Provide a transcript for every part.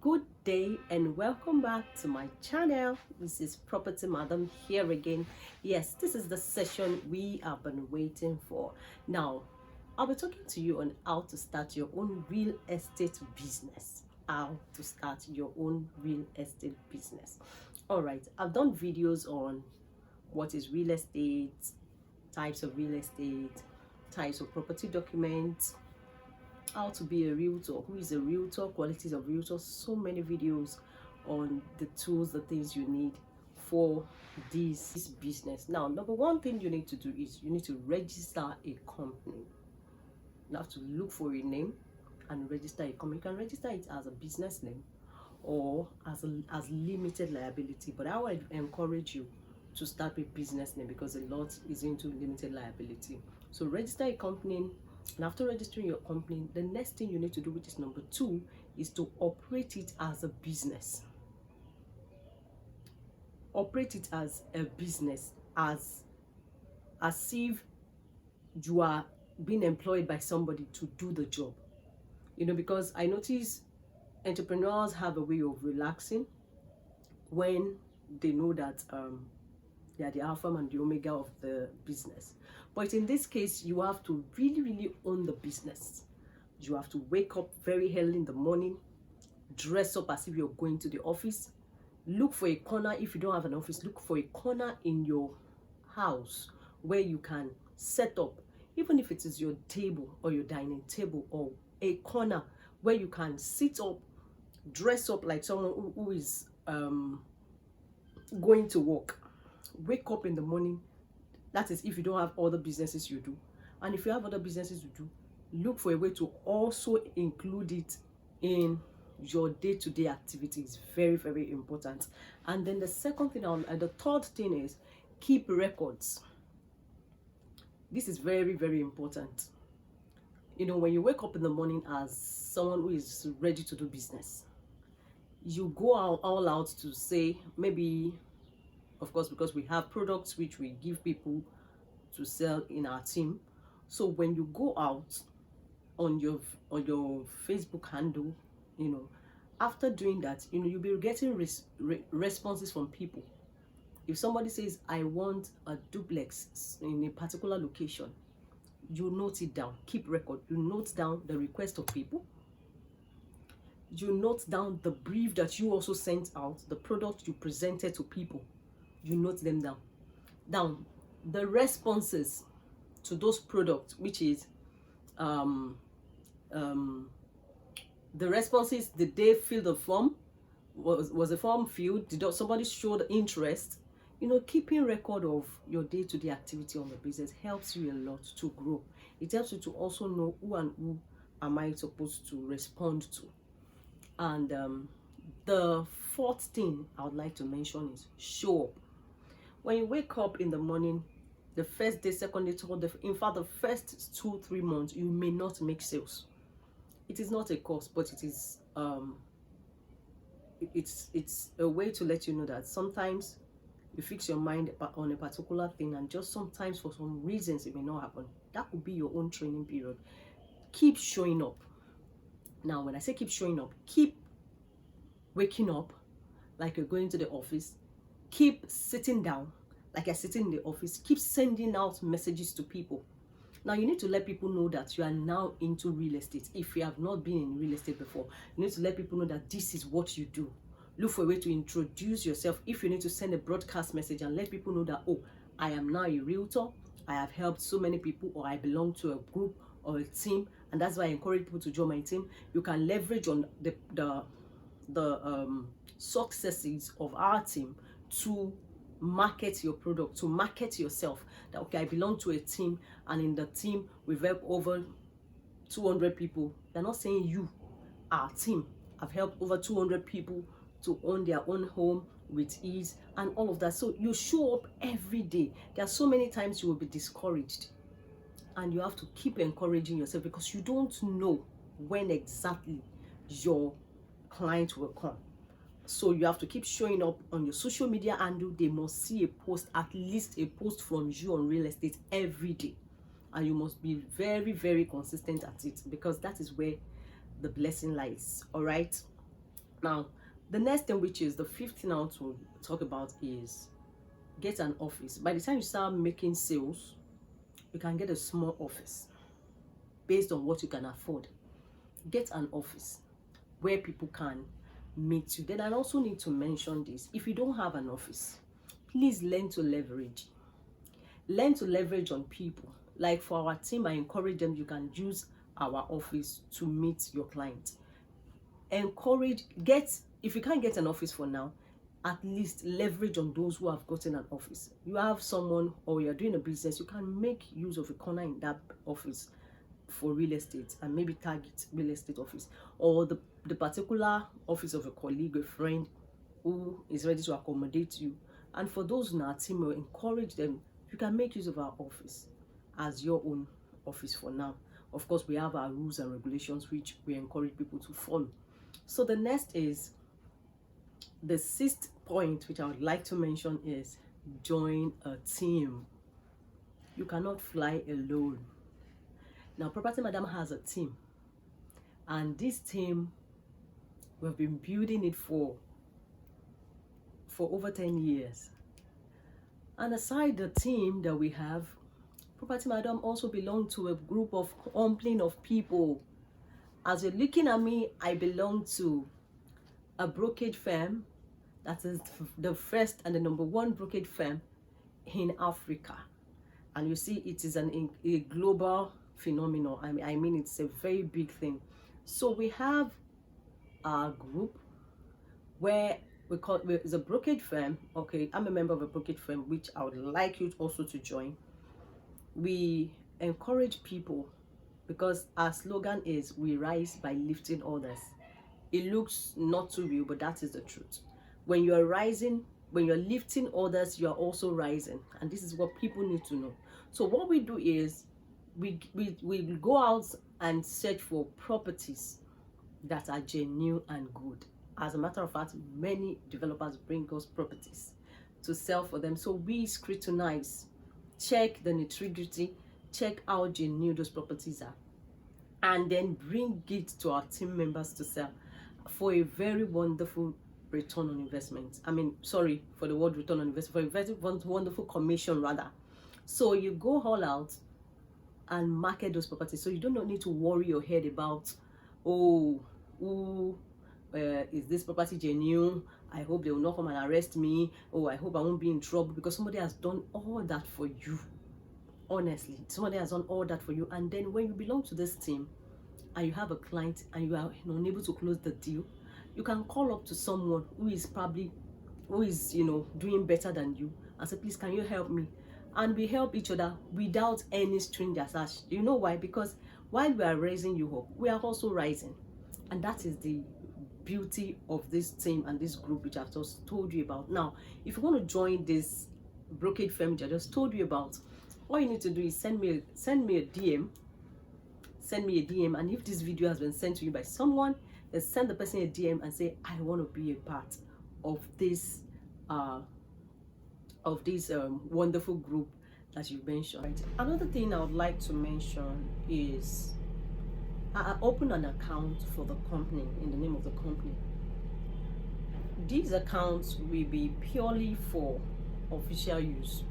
Good day and welcome back to my channel. This is Property Madam here again. Yes, this is the session we have been waiting for. Now, I'll be talking to you on how to start your own real estate business. How to start your own real estate business. All right, I've done videos on what is real estate, types of real estate, types of property documents, how to be a realtor, who is a realtor, qualities of realtor, so many videos on the tools, the things you need for this business. Now, number one thing you need to do is you need to register a company. You have to look for a name and register a company. You can register it as a business name or as limited liability, but I would encourage you to start with business name because a lot is into limited liability. So register a company, and after registering your company, the next thing you need to do, which is number 2, is to operate it as a business. Operate it as a business, as if you are being employed by somebody to do the job. Because I notice entrepreneurs have a way of relaxing when they know that they are the alpha and the omega of the business. But in this case, you have to really own the business. You have to wake up very early in the morning, dress up as if you're going to the office, look for a corner. If you don't have an office, look for a corner in your house where you can set up, even if it is your table or your dining table, or a corner where you can sit up, dress up like someone who is going to work. Wake up in the morning. That is if you don't have other businesses you do. And if you have other businesses you do, look for a way to also include it in your day-to-day activities. Very important. And then the second thing, the third thing is keep records. This is very important. When you wake up in the morning as someone who is ready to do business, you go all out to say, maybe, of course, because we have products which we give people to sell in our team. So when you go out on your Facebook handle, after doing that, you'll be getting responses from people. If somebody says, I want a duplex in a particular location, you note it down. Keep record. You note down the request of people. You note down the brief that you also sent out, the product you presented to people. You note them down. The responses to those products, which is the responses, did they fill the form? Was the form filled? Did somebody show the interest? Keeping record of your day-to-day activity on the business helps you a lot to grow. It helps you to also know who am I supposed to respond to. And the fourth thing I would like to mention is show up. When you wake up in the morning, the first day, second day, third day, in fact, the first 2-3 months, you may not make sales. It is not a cost, but it is it's a way to let you know that sometimes you fix your mind on a particular thing, and just sometimes for some reasons it may not happen. That could be your own training period. Keep showing up. Now, when I say keep showing up, keep waking up like you're going to the office. Keep sitting down like I sit in the office. Keep sending out messages to people. Now, you need to let people know that you are now into real estate. If you have not been in real estate before, you need to let people know that this is what you do. Look for a way to introduce yourself. If you need to send a broadcast message and let people know that, oh, I am now a realtor, I have helped so many people, or I belong to a group or a team, and that's why I encourage people to join my team. You can leverage on the successes of our team to market your product, to market yourself. That, okay, I belong to a team, and in the team we've helped over 200 people. They're not saying you, our team. I've helped over 200 people to own their own home with ease and all of that. So you show up every day. There are so many times you will be discouraged, and you have to keep encouraging yourself because you don't know when exactly your client will come. So you have to keep showing up on your social media handle. They must see a post, at least a post from you on real estate every day. And you must be very consistent at it, because that is where the blessing lies. All right. Now, the next thing, which is the fifth thing I want to talk about, is get an office. By the time you start making sales, you can get a small office based on what you can afford. Get an office where people can meet you. Then I also need to mention this: if you don't have an office, please learn to leverage. Learn to leverage on people. Like for our team, I encourage them, you can use our office to meet your clients. Encourage, if you can't get an office for now, at least leverage on those who have gotten an office. You have someone, or you're doing a business, you can make use of a corner in that office for real estate, and maybe target real estate office, or the particular office of a colleague, a friend who is ready to accommodate you. And for those in our team, we'll encourage them, you can make use of our office as your own office for now. Of course, we have our rules and regulations which we encourage people to follow. So the next is, the sixth point which I would like to mention, is join a team. You cannot fly alone. Now, Property Madam has a team, and this team, we've been building it for over 10 years. And aside the team that we have, Property Madam also belongs to a group of company of people. As you're looking at me, I belong to a brokerage firm that is the first and the number one brokerage firm in Africa. And you see, it is a global phenomenon. I mean, it's a very big thing. So we have a group where we call it's a brokerage firm. Okay, I'm a member of a brokerage firm, which I would like you also to join. We encourage people because our slogan is, we rise by lifting others. It looks not too real, but that is the truth. When you're rising, when you're lifting others, you're also rising. And this is what people need to know. So what we do is, we go out and search for properties that are genuine and good. As a matter of fact, many developers bring us properties to sell for them. So we scrutinize, check the nitty-gritty, check how genuine those properties are, and then bring it to our team members to sell for a very wonderful return on investment. I mean, sorry for the word return on investment, for a very wonderful commission rather. So you go all out and market those properties, so you don't need to worry your head about, is this property genuine? I hope they will not come and arrest me. Oh, I hope I won't be in trouble, because somebody has done all that for you. Honestly, somebody has done all that for you. And then when you belong to this team and you have a client and you are unable to close the deal, you can call up to someone who is doing better than you and say, please, can you help me? And we help each other without any string attached. You know why? Because while we are raising you up, we are also rising. And that is the beauty of this team and this group which I've just told you about. Now, if you want to join this brokerage firm which I just told you about, all you need to do is send me a DM. Send me a DM, and if this video has been sent to you by someone, then send the person a DM and say, I want to be a part of this wonderful group that you mentioned. Right. Another thing I would like to mention is, I opened an account for the company in the name of the company. These accounts will be purely for official use.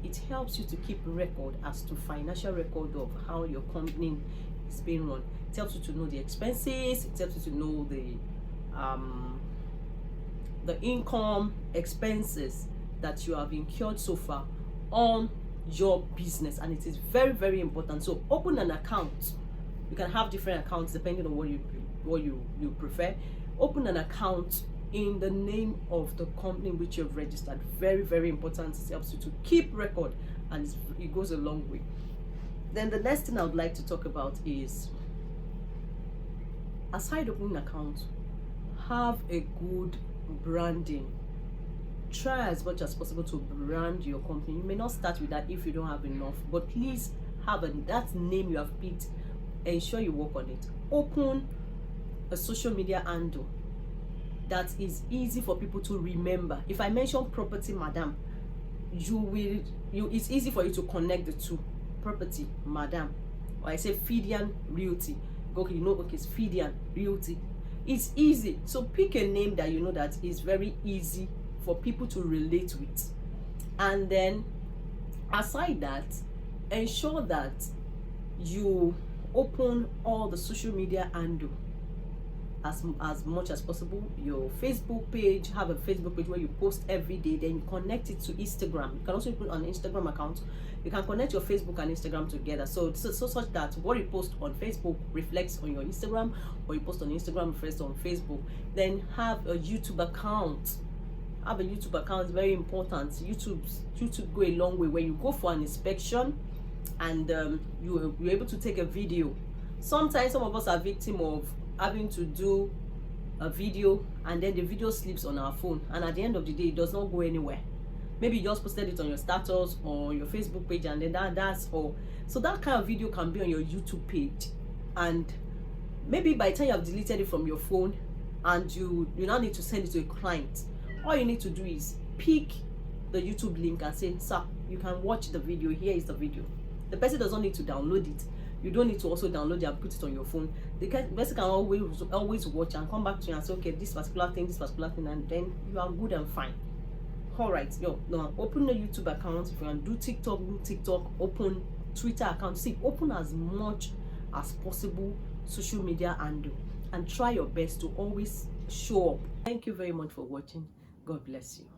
It helps you to keep record as to financial record of how your company is being run. It helps you to know the expenses. It helps you to know the income, expenses that you have incurred so far on your business, and it is very, very important. So open an account. You can have different accounts depending on what you prefer. Open an account in the name of the company which you've registered. Very, very important. It helps you to keep record, and it goes a long way. Then the next thing I would like to talk about is, aside opening an account, have a good branding. Try as much as possible to brand your company. You may not start with that if you don't have enough, but please have that name you have picked. Ensure you work on it. Open a social media handle that is easy for people to remember. If I mention Property Madam, it's easy for you to connect the two. Property Madam, or I say Fidian Realty. Okay, it's Fidian Realty. It's easy. So pick a name that you know that is very easy for people to relate with. And then aside that, ensure that you open all the social media handle as much as possible. Your Facebook page, have a Facebook page where you post every day, then you connect it to Instagram. You can also put an Instagram account. You can connect your Facebook and Instagram together, so such that what you post on Facebook reflects on your Instagram, or you post on Instagram reflects on Facebook. Then have a YouTube account. Have a YouTube account. Is very important. YouTube go a long way. When you go for an inspection and you're able to take a video, sometimes some of us are victim of having to do a video and then the video slips on our phone, and at the end of the day it does not go anywhere. Maybe you just posted it on your status or your Facebook page, and then that's all. So that kind of video can be on your YouTube page, and maybe by the time you have deleted it from your phone and you now need to send it to a client, all you need to do is pick the YouTube link and say, sir, you can watch the video. Here is the video. The person does not need to download it. You don't need to also download it and put it on your phone. The person can always watch and come back to you and say, okay, this particular thing, and then you are good and fine. All right, now open a YouTube account. If you can do TikTok, open Twitter account. See, open as much as possible social media and try your best to always show up. Thank you very much for watching. God bless you.